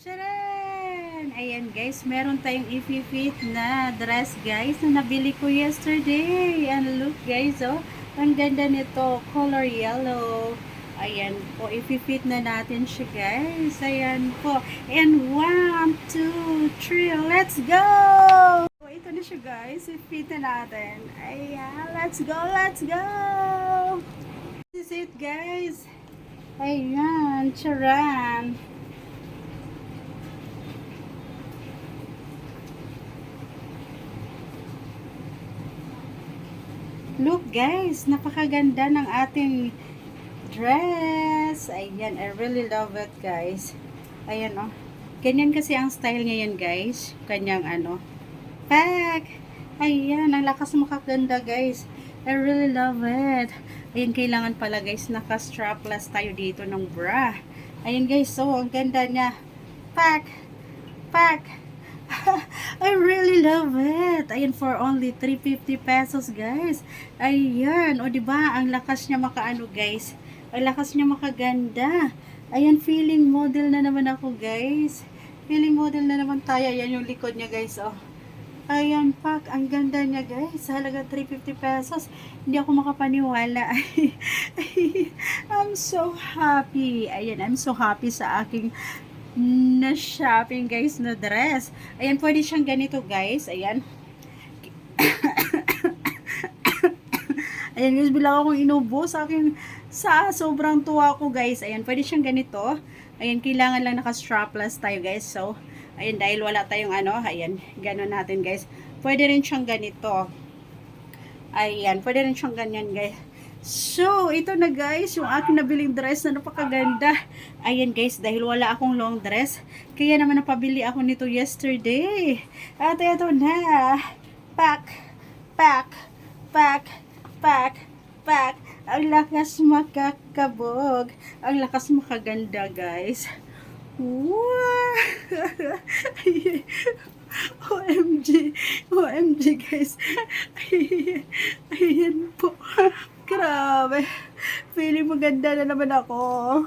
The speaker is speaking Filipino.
Charan! Ayan guys, meron tayong i-fit na dress guys na nabili ko yesterday. And look guys, oh, ang ganda nito, color yellow. Ayan po, i-fit na natin siya guys. Ayan po. And 1, 2, 3, let's go! Ito na siya guys, i-fit na natin. Ayan, let's go, let's go! This is it guys. Ayan, charan! Look guys, napakaganda ng ating dress. Ayan, I really love it guys. Ayan oh. Ganyan kasi ang style niya yan guys. Kanyang pack. Ayan, ang lakas makaganda guys. I really love it. Ayan, kailangan pala guys, naka-strapless tayo dito ng bra. Ayan guys, so ang ganda niya. Pack. Pack. I really love it. Ayan, for only 350 pesos, guys. Ayan, o diba, ang lakas niya makaano, guys. Ang lakas niya makaganda. Ayan, feeling model na naman ako, guys. Feeling model na naman tayo. Ayan yung likod niya, guys, oh. Ayan, pak, ang ganda niya, guys. Halaga 350 pesos. Hindi ako makapaniwala. I'm so happy. Ayan, I'm so happy sa aking na shopping guys na dress. Ayan, pwede siyang ganito guys. Ayan. Ayan guys, bilang akong inubo sa akin sa sobrang tuwa ko guys. Ayan, pwede siyang ganito. Ayan, kailangan lang naka-strapless tayo guys. So, ayan, dahil wala tayong ayan, gano'n natin guys. Pwede rin siyang ganito. Ayan, pwede rin siyang ganyan guys. So, ito na guys, yung aking nabiling dress na napakaganda. Ayan guys, dahil wala akong long dress, kaya naman napabili ako nito yesterday. At ito na. Pack, pack, pack, pack, pack. Ang lakas makakabog. Ang lakas makaganda guys. Wow! OMG, OMG guys. Ayan po. Grabe. Feeling maganda na naman ako.